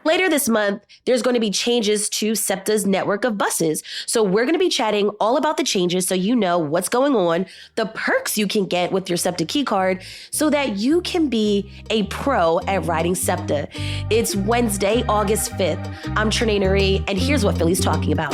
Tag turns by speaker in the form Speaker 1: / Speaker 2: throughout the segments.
Speaker 1: Later this month, there's going to be changes to SEPTA's network of buses. So we're going to be chatting all about the changes so you know what's going on, the perks you can get with your SEPTA Key Card so that you can be a pro at riding SEPTA. It's Wednesday, August 5th. I'm Trenae Nuri, and here's what Philly's talking about.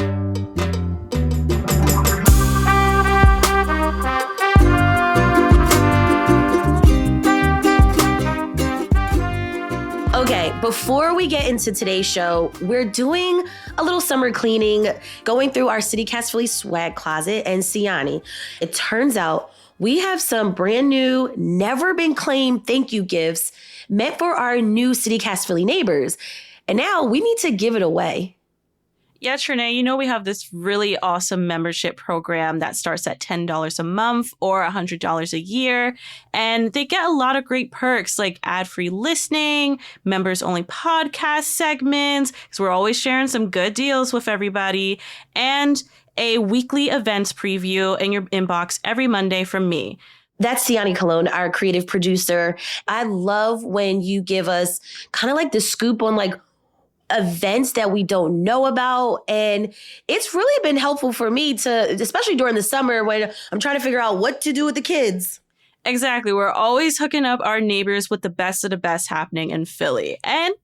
Speaker 1: Okay, before we get into today's show, we're doing a little summer cleaning, going through our CityCast Philly swag closet and Siani. It turns out we have some brand new, never been claimed thank you gifts meant for our new CityCast Philly neighbors. And now we need to give it away.
Speaker 2: Yeah, Trenae, we have this really awesome membership program that starts at $10 a month or $100 a year. And they get a lot of great perks like ad-free listening, members-only podcast segments, because we're always sharing some good deals with everybody, and a weekly events preview in your inbox every Monday from me.
Speaker 1: That's Siani Colón, our creative producer. I love when you give us kind of like the scoop on like events that we don't know about. And it's really been helpful for me to, especially during the summer when I'm trying to figure out what to do with the kids.
Speaker 2: Exactly. We're always hooking up our neighbors with the best of the best happening in Philly. And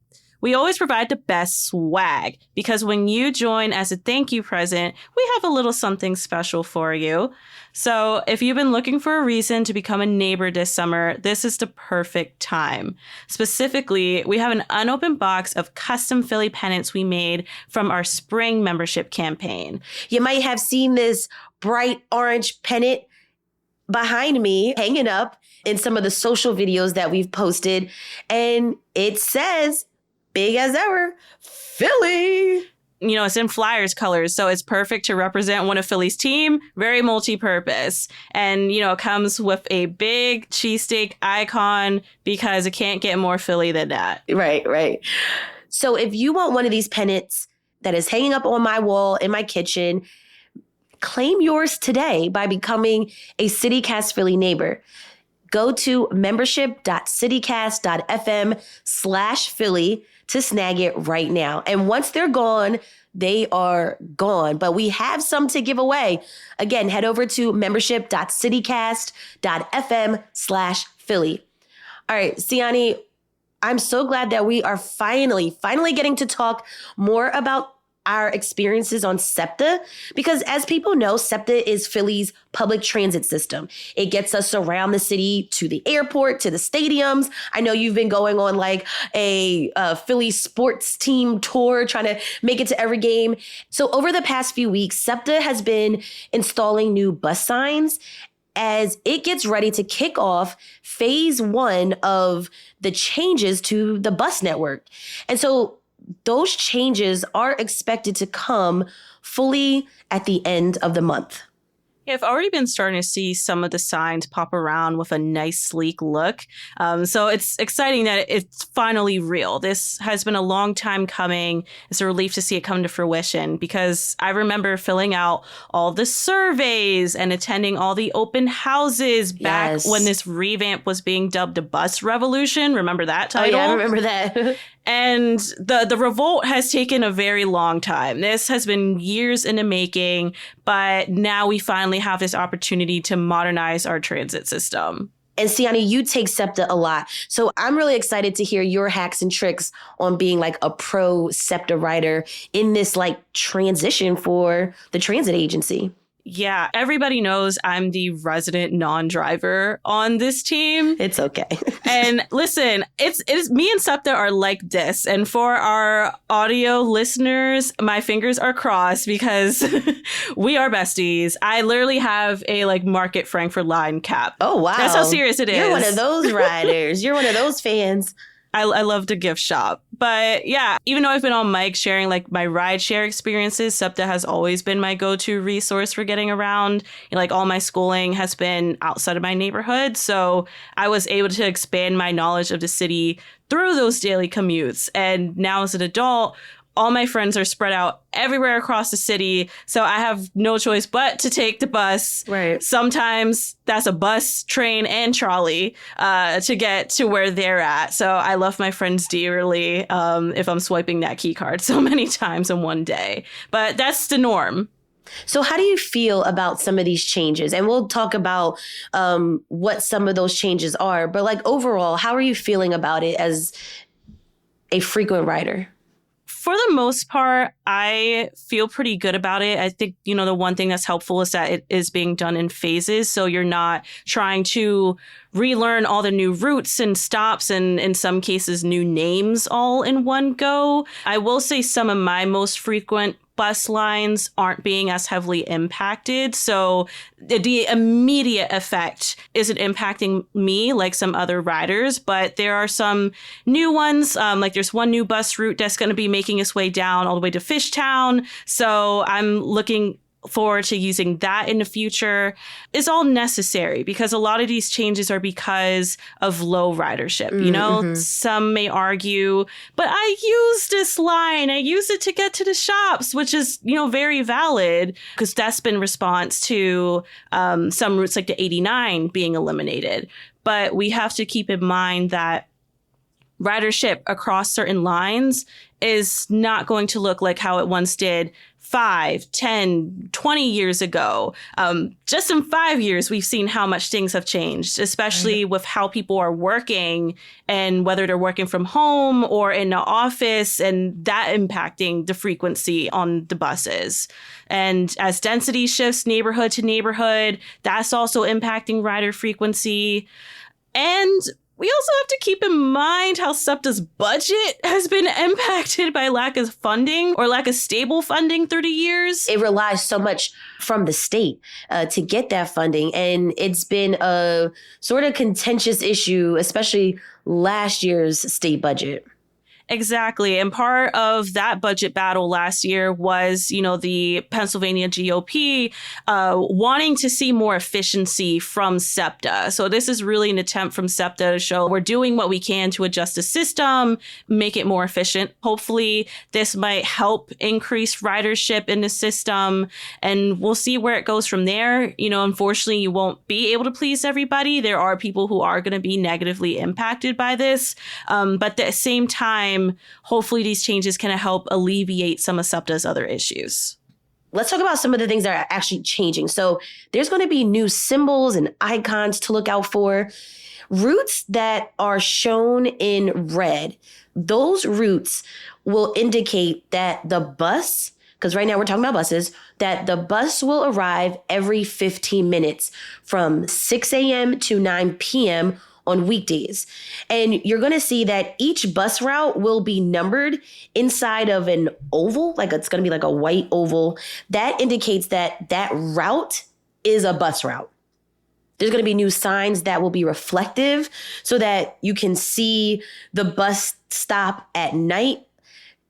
Speaker 2: we always provide the best swag because when you join as a thank you present, we have a little something special for you. So if you've been looking for a reason to become a neighbor this summer, this is the perfect time. Specifically, we have an unopened box of custom Philly pennants we made from our spring membership campaign.
Speaker 1: You might have seen this bright orange pennant behind me hanging up in some of the social videos that we've posted. And it says, big as ever, Philly.
Speaker 2: It's in Flyers colors, so it's perfect to represent one of Philly's team. Very multi-purpose. And, it comes with a big cheesesteak icon because it can't get more Philly than that.
Speaker 1: Right. So if you want one of these pennants that is hanging up on my wall in my kitchen, claim yours today by becoming a CityCast Philly neighbor. Go to membership.citycast.fm/Philly to snag it right now. And once they're gone, they are gone. But we have some to give away. Again, head over to membership.citycast.fm/Philly. All right, Siani, I'm so glad that we are finally getting to talk more about our experiences on SEPTA, because as people know, SEPTA is Philly's public transit system. It gets us around the city to the airport, to the stadiums. I know you've been going on like a Philly sports team tour, trying to make it to every game. So over the past few weeks, SEPTA has been installing new bus signs as it gets ready to kick off phase 1 of the changes to the bus network. And so those changes are expected to come fully at the end of the month.
Speaker 2: Yeah, I've already been starting to see some of the signs pop around with a nice, sleek look. So it's exciting that it's finally real. This has been a long time coming. It's a relief to see it come to fruition because I remember filling out all the surveys and attending all the open houses back when this revamp was being dubbed a bus revolution. Remember that title?
Speaker 1: Oh, yeah, I remember that.
Speaker 2: And the revolt has taken a very long time. This has been years in the making, but now we finally have this opportunity to modernize our transit system.
Speaker 1: And Siani, you take SEPTA a lot. So I'm really excited to hear your hacks and tricks on being like a pro SEPTA rider in this like transition for the transit agency.
Speaker 2: Yeah, everybody knows I'm the resident non-driver on this team.
Speaker 1: It's okay.
Speaker 2: And listen, it's me and SEPTA are like this. And for our audio listeners, my fingers are crossed because we are besties. I literally have a like Market Frankfurt line cap.
Speaker 1: Oh, wow.
Speaker 2: That's how serious it is.
Speaker 1: You're one of those riders. You're one of those fans.
Speaker 2: I love to gift shop. But yeah, even though I've been on mic sharing like my rideshare experiences, SEPTA has always been my go-to resource for getting around. Like all my schooling has been outside of my neighborhood. So I was able to expand my knowledge of the city through those daily commutes. And now as an adult, all my friends are spread out everywhere across the city. So I have no choice but to take the bus.
Speaker 1: Right.
Speaker 2: Sometimes that's a bus, train, and trolley to get to where they're at. So I love my friends dearly if I'm swiping that key card so many times in one day. But that's the norm.
Speaker 1: So how do you feel about some of these changes? And we'll talk about what some of those changes are. But like overall, how are you feeling about it as a frequent rider?
Speaker 2: For the most part, I feel pretty good about it. I think, the one thing that's helpful is that it is being done in phases. So you're not trying to relearn all the new routes and stops and in some cases new names all in one go. I will say some of my most frequent bus lines aren't being as heavily impacted. So the immediate effect isn't impacting me like some other riders, but there are some new ones. Like there's one new bus route that's going to be making its way down all the way to Fishtown. So I'm looking forward to using that in the future. Is all necessary because a lot of these changes are because of low ridership. Some may argue, but I use this line, I use it to get to the shops, which is, very valid because that's been response to some routes like the 89 being eliminated. But we have to keep in mind that ridership across certain lines is not going to look like how it once did 5, 10, 20 years ago. Just in 5 years, we've seen how much things have changed, especially with how people are working and whether they're working from home or in the office and that impacting the frequency on the buses. And as density shifts neighborhood to neighborhood, that's also impacting rider frequency. And we also have to keep in mind how SEPTA's budget has been impacted by lack of funding or lack of stable funding through the years.
Speaker 1: It relies so much from the state to get that funding. And it's been a sort of contentious issue, especially last year's state budget.
Speaker 2: Exactly. And part of that budget battle last year was, the Pennsylvania GOP wanting to see more efficiency from SEPTA. So this is really an attempt from SEPTA to show we're doing what we can to adjust the system, make it more efficient. Hopefully, this might help increase ridership in the system. And we'll see where it goes from there. Unfortunately, you won't be able to please everybody. There are people who are going to be negatively impacted by this. But at the same time, hopefully these changes can help alleviate some of SEPTA's other issues.
Speaker 1: Let's talk about some of the things that are actually changing. So there's going to be new symbols and icons to look out for. Routes that are shown in red, those routes will indicate that the bus, because right now we're talking about buses, that the bus will arrive every 15 minutes from 6 a.m. to 9 p.m. on weekdays. And you're going to see that each bus route will be numbered inside of an oval, like it's going to be like a white oval. That indicates that that route is a bus route. There's going to be new signs that will be reflective so that you can see the bus stop at night.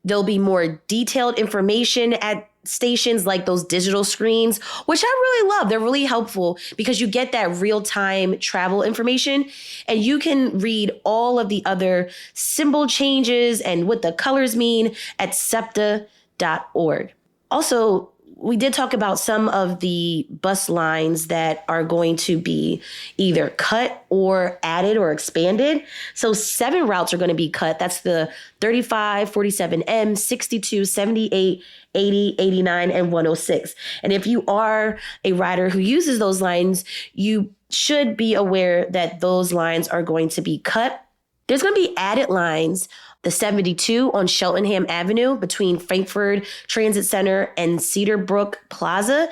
Speaker 1: There'll be more detailed information at stations like those digital screens, which I really love. They're really helpful because you get that real-time travel information and you can read all of the other symbol changes and what the colors mean at SEPTA.org. Also, we did talk about some of the bus lines that are going to be either cut or added or expanded. So 7 routes are going to be cut. That's the 35, 47M, 62, 78, 80, 89, and 106. And if you are a rider who uses those lines, you should be aware that those lines are going to be cut. There's going to be added lines. The 72 on Cheltenham Avenue between Frankfurt Transit Center and Cedarbrook Plaza,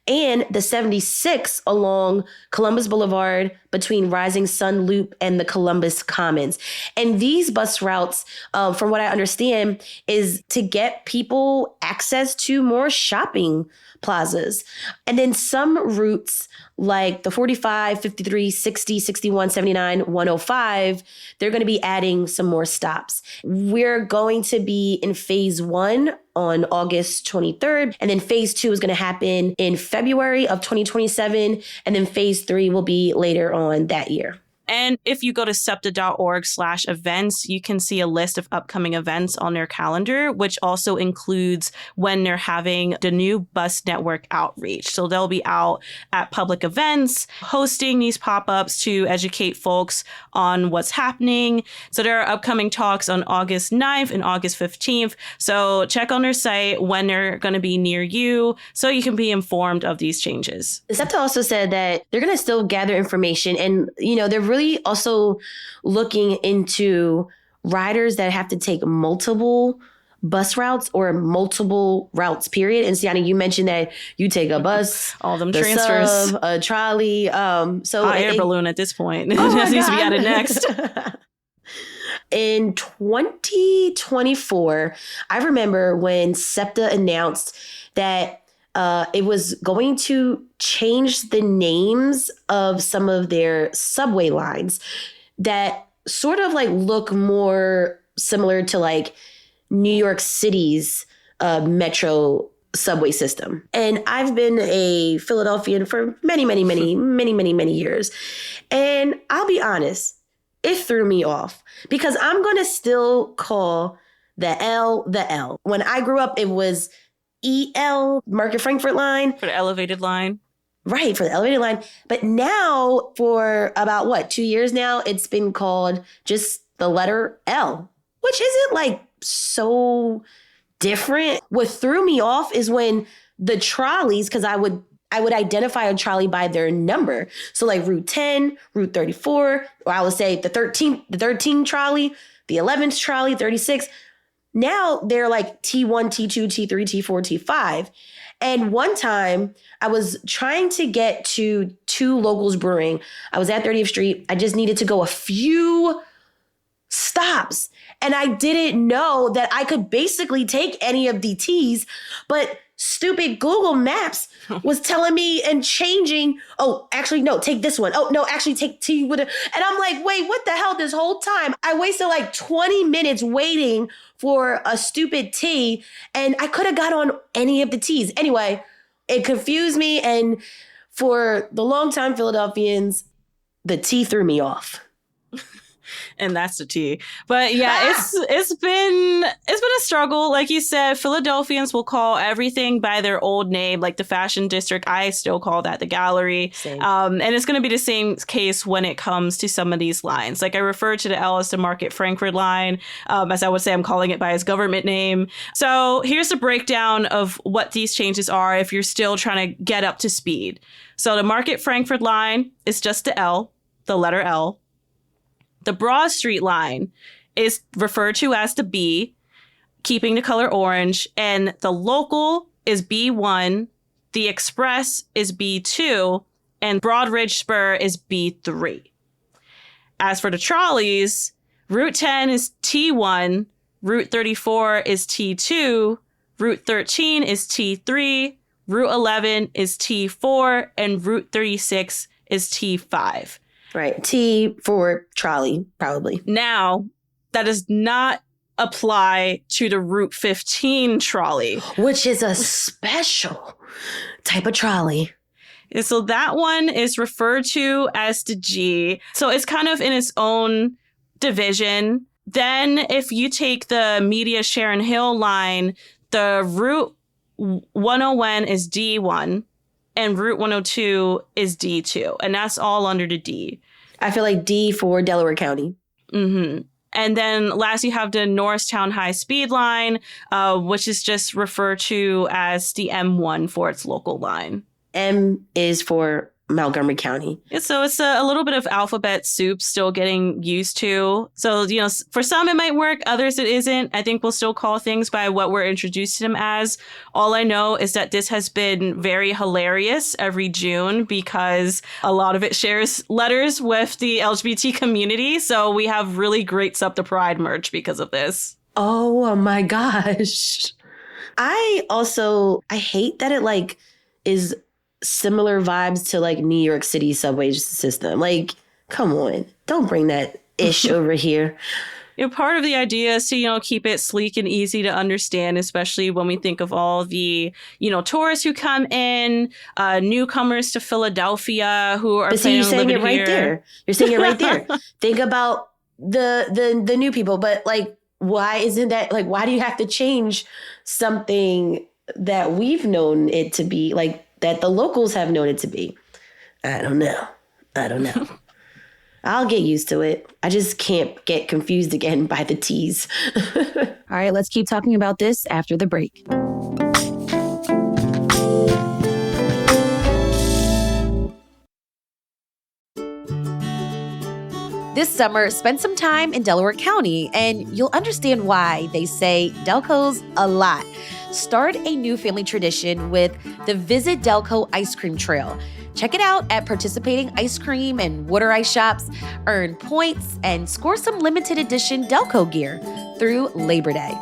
Speaker 1: and the 76 along Columbus Boulevard between Rising Sun Loop and the Columbus Commons. And these bus routes, from what I understand, is to get people access to more shopping plazas. And then some routes like the 45, 53, 60, 61, 79, 105, they're going to be adding some more stops. We're going to be in phase 1 on August 23rd. And then phase 2 is going to happen in February of 2027. And then phase 3 will be later on that year.
Speaker 2: And if you go to septa.org/events, you can see a list of upcoming events on their calendar, which also includes when they're having the new bus network outreach. So they'll be out at public events, hosting these pop-ups to educate folks on what's happening. So there are upcoming talks on August 9th and August 15th. So check on their site when they're going to be near you so you can be informed of these changes.
Speaker 1: SEPTA also said that they're going to still gather information, and, they're really also looking into riders that have to take multiple bus routes or multiple routes, period. And Siani, you mentioned that you take a bus,
Speaker 2: all them transfers,
Speaker 1: a trolley. So
Speaker 2: hot air balloon at this point. That needs to be added next.
Speaker 1: In 2024, I remember when SEPTA announced that it was going to change the names of some of their subway lines that sort of like look more similar to like New York City's metro subway system. And I've been a Philadelphian for many, many, many, many, many, many years. And I'll be honest, it threw me off because I'm going to still call the L the L. When I grew up, it was EL, Market Frankfurt line.
Speaker 2: For the elevated line.
Speaker 1: Right, for the elevated line. But now, for about 2 years now, it's been called just the letter L, which isn't like so different. What threw me off is when the trolleys, because I would identify a trolley by their number. So like Route 10, Route 34, or I would say the 13th trolley, the 11th trolley, 36. Now they're like T1, T2, T3, T4, T5. And one time I was trying to get to Two Locals Brewing. I was at 30th Street. I just needed to go a few stops. And I didn't know that I could basically take any of the T's, but stupid Google Maps was telling me and changing. Oh, actually, no, take this one. Oh, no, actually take T. And I'm like, wait, what the hell this whole time? I wasted like 20 minutes waiting for a stupid T, and I could have got on any of the T's. Anyway, it confused me. And for the longtime Philadelphians, the T threw me off.
Speaker 2: And that's the T. But yeah, it's been a struggle. Like you said, Philadelphians will call everything by their old name, like the Fashion District. I still call that the Gallery. And it's going to be the same case when it comes to some of these lines. Like I refer to the L as the Market Frankfurt line. As I would say, I'm calling it by its government name. So here's the breakdown of what these changes are if you're still trying to get up to speed. So the Market Frankfurt line is just the L, the letter L. The Broad Street line is referred to as the B, keeping the color orange, and the local is B1, the express is B2, and Broadridge Spur is B3. As for the trolleys, Route 10 is T1, Route 34 is T2, Route 13 is T3, Route 11 is T4, and Route 36 is T5.
Speaker 1: Right. T for trolley, probably.
Speaker 2: Now, that does not apply to the Route 15 trolley,
Speaker 1: which is a special type of trolley.
Speaker 2: And so that one is referred to as the G. So it's kind of in its own division. Then if you take the Media Sharon Hill line, the Route 101 is D1. And Route 102 is D2. And that's all under the D.
Speaker 1: I feel like D for Delaware County.
Speaker 2: Mm-hmm. And then last, you have the Norristown High Speed line, which is just referred to as the M1 for its local line.
Speaker 1: M is for Montgomery County.
Speaker 2: So it's a little bit of alphabet soup still getting used to. So, for some it might work, others it isn't. I think we'll still call things by what we're introducing them as. All I know is that this has been very hilarious every June because a lot of it shares letters with the LGBT community. So we have really great SEPTA Pride merch because of this.
Speaker 1: Oh my gosh. I hate that it is similar vibes to New York City subway system. Come on, don't bring that ish over here.
Speaker 2: Part of the idea is to, keep it sleek and easy to understand, especially when we think of all the, tourists who come in, newcomers to Philadelphia who are planning on living here.
Speaker 1: You're saying it right there. Think about the new people, but like, why isn't that, like, why do you have to change something that we've known it to be, like that the locals have known it to be? I don't know. I'll get used to it. I just can't get confused again by the T's.
Speaker 3: All right, let's keep talking about this after the break. This summer, spend some time in Delaware County, and you'll understand why they say Delco's a lot. Start a new family tradition with the Visit Delco Ice Cream Trail. Check it out at participating ice cream and water ice shops. Earn points and score some limited edition Delco gear through Labor Day.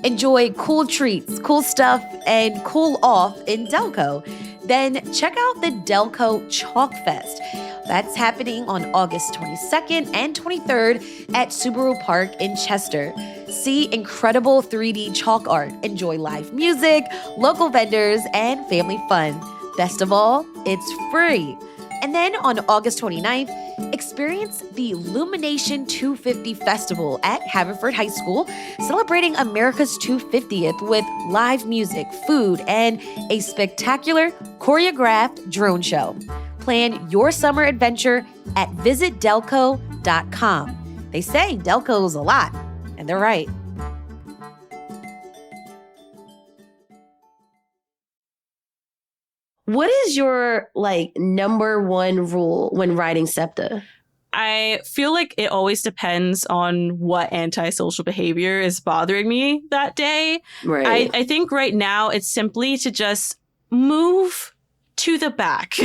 Speaker 3: Enjoy cool treats, cool stuff, and cool off in Delco. Then check out the Delco Chalk Fest. That's happening on August 22nd and 23rd at Subaru Park in Chester. See incredible 3D chalk art, enjoy live music, local vendors, and family fun. Best of all, it's free. And then on August 29th, experience the Illumination 250 Festival at Haverford High School, celebrating America's 250th with live music, food, and a spectacular choreographed drone show. Plan your summer adventure at visitdelco.com. They say Delco's a lot, and they're right.
Speaker 1: What is your number one rule when riding SEPTA?
Speaker 2: I feel like it always depends on what antisocial behavior is bothering me that day.
Speaker 1: Right.
Speaker 2: I think right now it's simply to just move to the back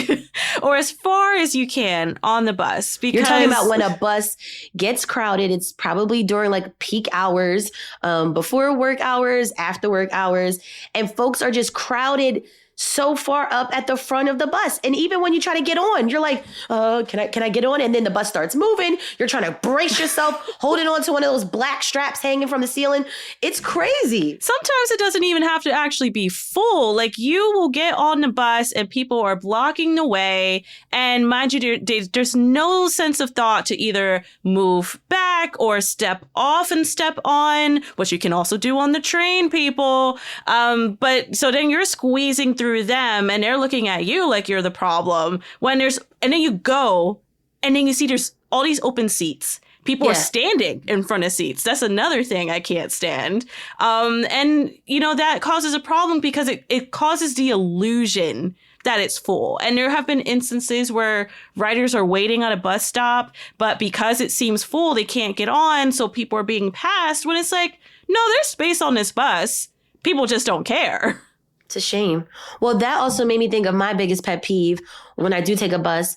Speaker 2: or as far as you can on the bus. Because
Speaker 1: you're talking about when a bus gets crowded, it's probably during peak hours, before work hours, after work hours, and folks are just crowded so far up at the front of the bus. And even when you try to get on, you're like, can I get on? And then the bus starts moving. You're trying to brace yourself, holding on to one of those black straps hanging from the ceiling. It's crazy.
Speaker 2: Sometimes it doesn't even have to actually be full. You will get on the bus and people are blocking the way. And mind you, there's no sense of thought to either move back or step off and step on, which you can also do on the train, people. But so then you're squeezing through them and they're looking at you like you're the problem and then you go and then you see there's all these open seats. People are standing in front of seats. That's another thing I can't stand. And that causes a problem because it causes the illusion that it's full. And there have been instances where riders are waiting at a bus stop, but because it seems full, they can't get on. So people are being passed when it's like, no, there's space on this bus. People just don't care.
Speaker 1: It's a shame. Well, that also made me think of my biggest pet peeve when I do take a bus.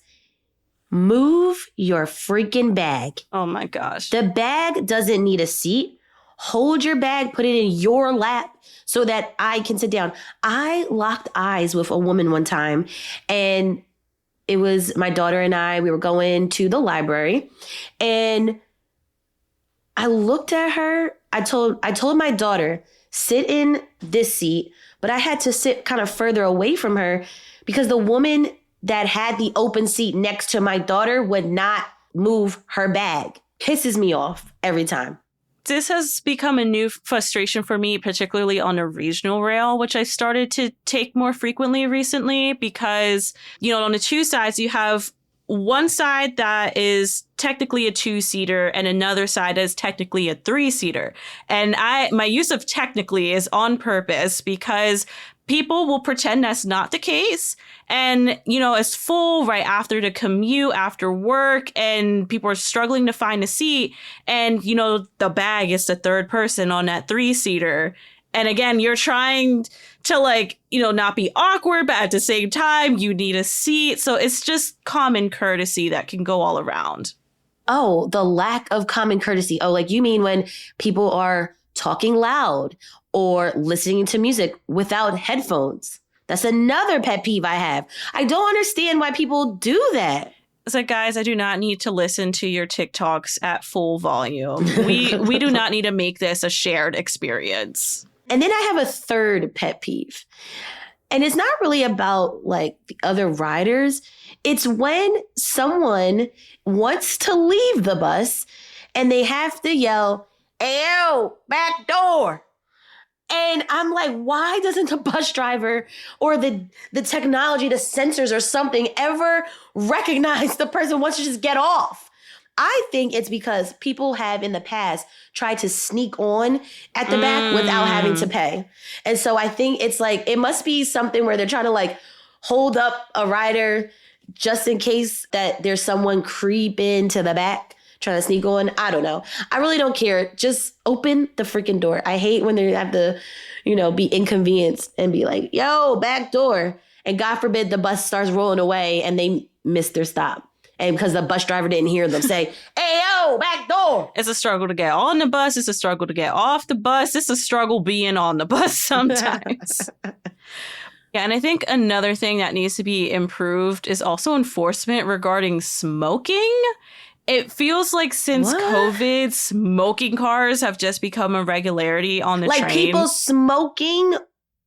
Speaker 1: Move your freaking bag.
Speaker 2: Oh my gosh.
Speaker 1: The bag doesn't need a seat. Hold your bag, put it in your lap so that I can sit down. I locked eyes with a woman one time, and it was my daughter and I. We were going to the library, and I looked at her. I told my daughter, sit in this seat, but I had to sit kind of further away from her because the woman that had the open seat next to my daughter would not move her bag. Pisses me off every time.
Speaker 2: This has become a new frustration for me, particularly on a regional rail, which I started to take more frequently recently because, on the two sides, you have one side that is technically a 2-seater and another side is technically a 3-seater. And my use of technically is on purpose because people will pretend that's not the case. And, it's full right after the commute, after work, and people are struggling to find a seat. And, the bag is the third person on that 3-seater. And again, you're trying to not be awkward, but at the same time, you need a seat. So it's just common courtesy that can go all around.
Speaker 1: Oh, the lack of common courtesy. Oh, you mean when people are talking loud or listening to music without headphones? That's another pet peeve I have. I don't understand why people do that.
Speaker 2: It's like, guys, I do not need to listen to your TikToks at full volume. We do not need to make this a shared experience.
Speaker 1: And then I have a third pet peeve. And it's not really about like the other riders. It's when someone wants to leave the bus and they have to yell, "Ew, back door." And I'm like, why doesn't the bus driver or the technology, the sensors or something ever recognize the person wants to just get off? I think it's because people have in the past tried to sneak on at the back without having to pay. And so I think it's like, it must be something where they're trying to like hold up a rider just in case that there's someone creep into the back trying to sneak on. I don't know. I really don't care. Just open the freaking door. I hate when they have to, be inconvenienced and be like, "Yo, back door." And God forbid the bus starts rolling away and they miss their stop. And because the bus driver didn't hear them say, "Hey, yo, back door."
Speaker 2: It's a struggle to get on the bus. It's a struggle to get off the bus. It's a struggle being on the bus sometimes. Yeah, and I think another thing that needs to be improved is also enforcement regarding smoking. It feels like since COVID, smoking cars have just become a regularity on the train.
Speaker 1: Like people smoking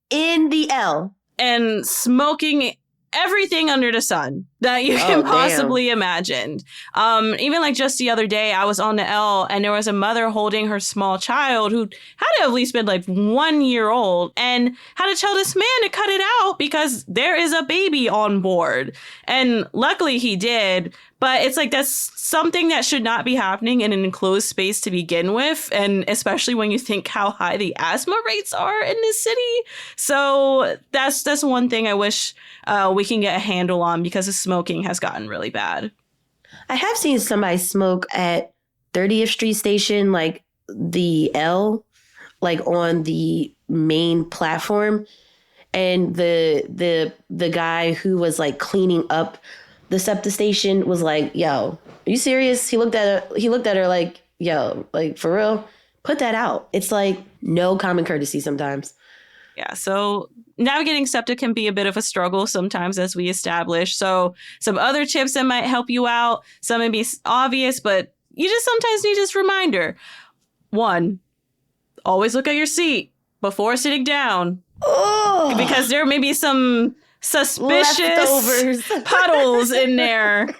Speaker 1: in the L.
Speaker 2: And smoking everything under the sun that you can possibly imagine. Even like just the other day, I was on the L and there was a mother holding her small child who had to at least been like 1 year old and had to tell this man to cut it out because there is a baby on board. And luckily he did. But it's like that's something that should not be happening in an enclosed space to begin with. And especially when you think how high the asthma rates are in this city. So that's one thing I wish we can get a handle on because the smoking has gotten really bad.
Speaker 1: I have seen somebody smoke at 30th Street Station, like the L, like on the main platform. And the guy who was like cleaning up the SEPTA station was like, "Yo, are you serious?" He looked at her like, "Yo, like for real? Put that out." It's like no common courtesy sometimes.
Speaker 2: Yeah, so navigating SEPTA can be a bit of a struggle sometimes, as we established. So some other tips that might help you out. Some may be obvious, but you just sometimes need this reminder. 1, always look at your seat before sitting down.
Speaker 1: Oh,
Speaker 2: because there may be some suspicious
Speaker 1: leftovers.
Speaker 2: puddles in there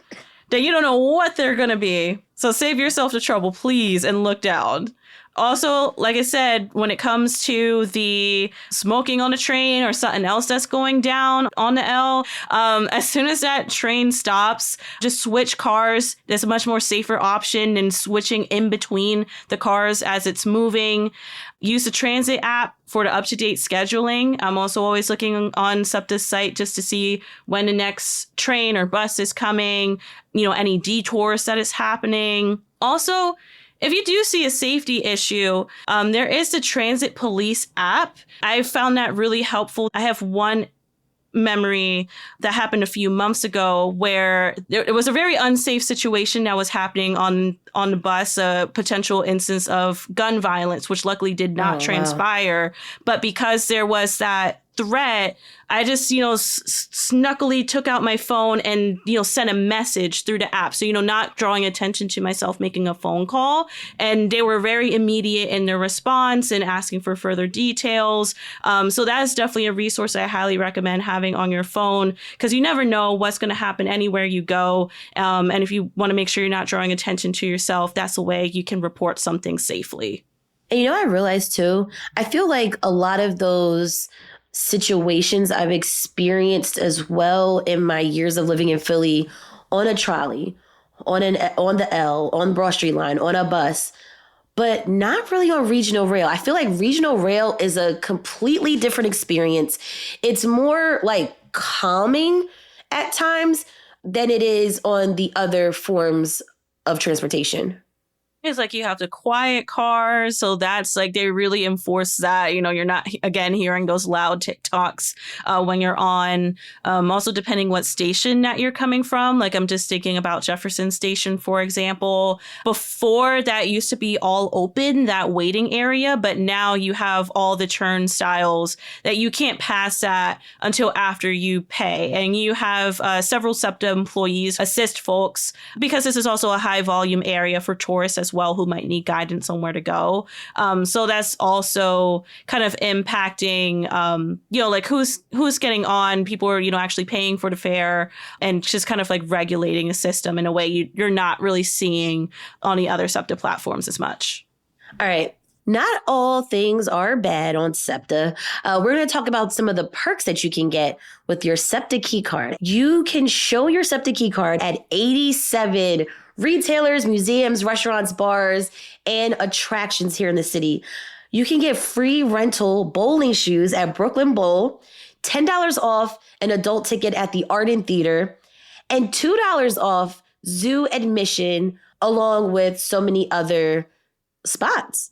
Speaker 2: that you don't know what they're going to be. So save yourself the trouble, please, and look down. Also, like I said, when it comes to the smoking on the train or something else that's going down on the L, as soon as that train stops, just switch cars. There's a much more safer option than switching in between the cars as it's moving. Use the transit app for the up-to-date scheduling. I'm also always looking on SEPTA's site just to see when the next train or bus is coming, any detours that is happening. Also, if you do see a safety issue, there is the Transit Police app. I found that really helpful. I have one memory that happened a few months ago where it was a very unsafe situation that was happening on the bus, a potential instance of gun violence, which luckily did not transpire. But because there was that threat, I just, snuckily took out my phone and, sent a message through the app. So, not drawing attention to myself making a phone call. And they were very immediate in their response and asking for further details. So that is definitely a resource I highly recommend having on your phone because you never know what's going to happen anywhere you go. And if you want to make sure you're not drawing attention to yourself, that's a way you can report something safely.
Speaker 1: And I realized too, I feel like a lot of those situations I've experienced as well in my years of living in Philly on a trolley, on the L, on Broad Street line, on a bus, but not really on regional rail. I feel like regional rail is a completely different experience. It's more like calming at times than it is on the other forms of transportation.
Speaker 2: It's like you have to quiet cars. So that's like they really enforce that. You're not, again, hearing those loud TikToks when you're on. Also, depending what station that you're coming from. Like I'm just thinking about Jefferson Station, for example. Before that used to be all open, that waiting area. But now you have all the turnstiles that you can't pass that until after you pay. And you have several SEPTA employees assist folks because this is also a high volume area for tourists as well who might need guidance on where to go. So that's also kind of impacting, like who's getting on. People are, actually paying for the fare and just kind of like regulating a system in a way you're not really seeing on the other SEPTA platforms as much.
Speaker 1: All right. Not all things are bad on SEPTA. We're going to talk about some of the perks that you can get with your SEPTA Key Card. You can show your SEPTA Key Card at 87 retailers, museums, restaurants, bars, and attractions here in the city. You can get free rental bowling shoes at Brooklyn Bowl, $10 off an adult ticket at the Art and Theater, and $2 off zoo admission, along with so many other spots.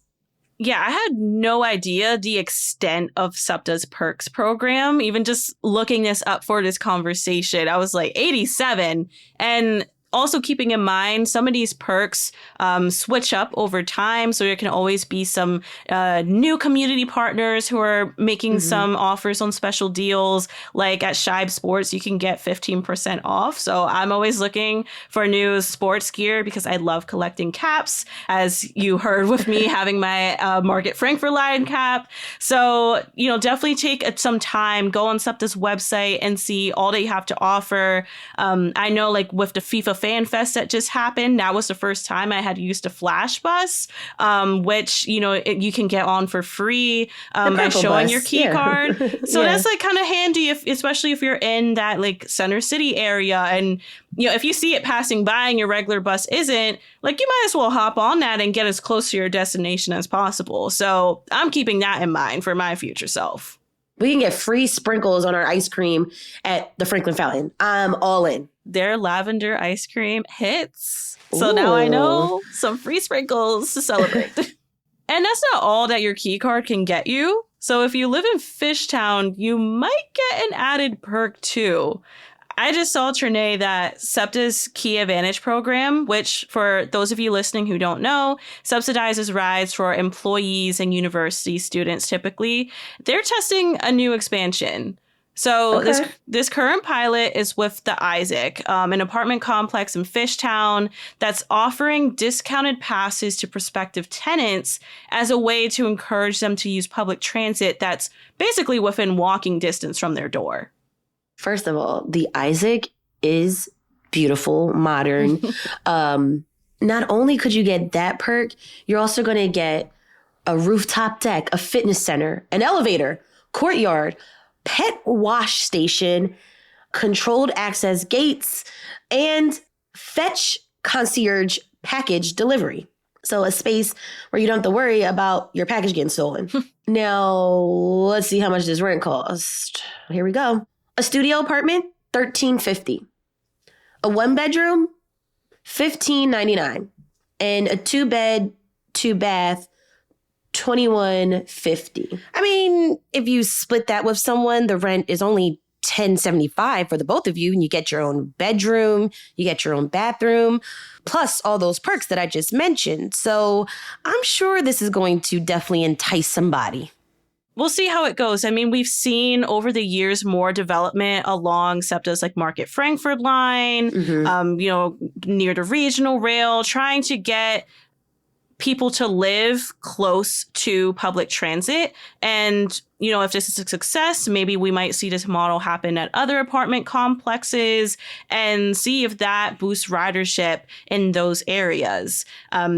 Speaker 2: Yeah, I had no idea the extent of SEPTA's perks program. Even just looking this up for this conversation, I was like 87. And also keeping in mind, some of these perks switch up over time. So there can always be some new community partners who are making some offers on special deals. Like at Shibe Sports, you can get 15% off. So I'm always looking for new sports gear because I love collecting caps, as you heard with me having my Market Frankfurt Lion cap. So, definitely take some time, go on SEPTA's website and see all they have to offer. I know like with the FIFA Fan Fest that just happened, that was the first time I had used a flash bus, which, you can get on for free by showing your key card. So that's like kind of handy, especially if you're in that like Center City area. And, if you see it passing by and your regular bus isn't, like you might as well hop on that and get as close to your destination as possible. So I'm keeping that in mind for my future self.
Speaker 1: We can get free sprinkles on our ice cream at the Franklin Fountain. I'm all in.
Speaker 2: Their lavender ice cream hits. So now I know some free sprinkles to celebrate. And that's not all that your key card can get you. So if you live in Fishtown, you might get an added perk too. I just saw, Trenae, that SEPTA's Key Advantage program, which for those of you listening who don't know, subsidizes rides for employees and university students typically. They're testing a new expansion. So this current pilot is with the Isaac, an apartment complex in Fishtown that's offering discounted passes to prospective tenants as a way to encourage them to use public transit that's basically within walking distance from their door.
Speaker 1: First of all, the Isaac is beautiful, modern. Not only could you get that perk, you're also going to get a rooftop deck, a fitness center, an elevator, courtyard, pet wash station, controlled access gates, and fetch concierge package delivery. So a space where you don't have to worry about your package getting stolen. Now, let's see how much this rent cost. Here we go. A studio apartment, $13.50. A 1-bedroom, $15.99. And a 2-bed, 2-bath, $21.50. I mean, if you split that with someone, the rent is only $10.75 for the both of you, and you get your own bedroom, you get your own bathroom, plus all those perks that I just mentioned. So I'm sure this is going to definitely entice somebody.
Speaker 2: We'll see how it goes. I mean, we've seen over the years more development along SEPTA's like Market Frankfurt line, near the regional rail, trying to get people to live close to public transit. And, if this is a success, maybe we might see this model happen at other apartment complexes and see if that boosts ridership in those areas.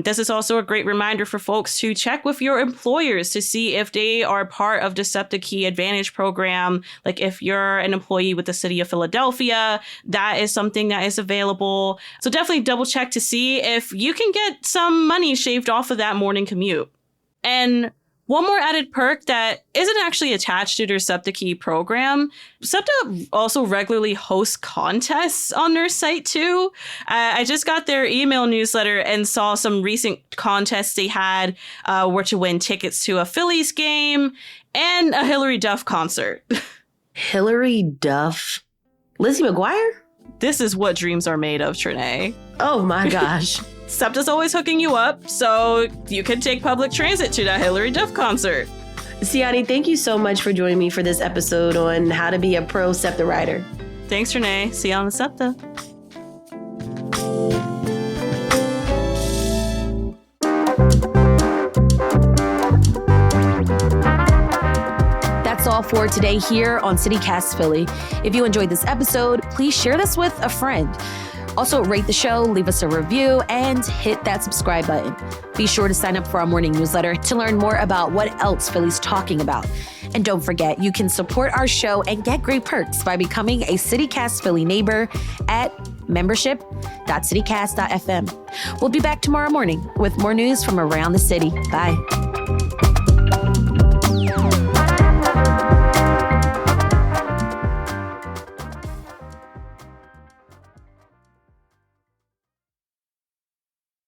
Speaker 2: This is also a great reminder for folks to check with your employers to see if they are part of the SEPTA Key Advantage program. Like if you're an employee with the city of Philadelphia, that is something that is available. So definitely double check to see if you can get some money shaved off of that morning commute. And One more added perk that isn't actually attached to their SEPTA Key program. SEPTA also regularly hosts contests on their site too. I just got their email newsletter and saw some recent contests they had were to win tickets to a Phillies game and a Hillary Duff concert.
Speaker 1: Hillary Duff? Lizzie McGuire?
Speaker 2: This is what dreams are made of, Trenae.
Speaker 1: Oh my gosh.
Speaker 2: SEPTA's always hooking you up, so you can take public transit to that Hillary Duff concert.
Speaker 1: Siani, thank you so much for joining me for this episode on how to be a pro SEPTA rider.
Speaker 2: Thanks, Trenae. See you on the SEPTA.
Speaker 3: That's all for today here on CityCast Philly. If you enjoyed this episode, please share this with a friend. Also, rate the show, leave us a review, and hit that subscribe button. Be sure to sign up for our morning newsletter to learn more about what else Philly's talking about. And don't forget, you can support our show and get great perks by becoming a CityCast Philly neighbor at membership.citycast.fm. We'll be back tomorrow morning with more news from around the city. Bye.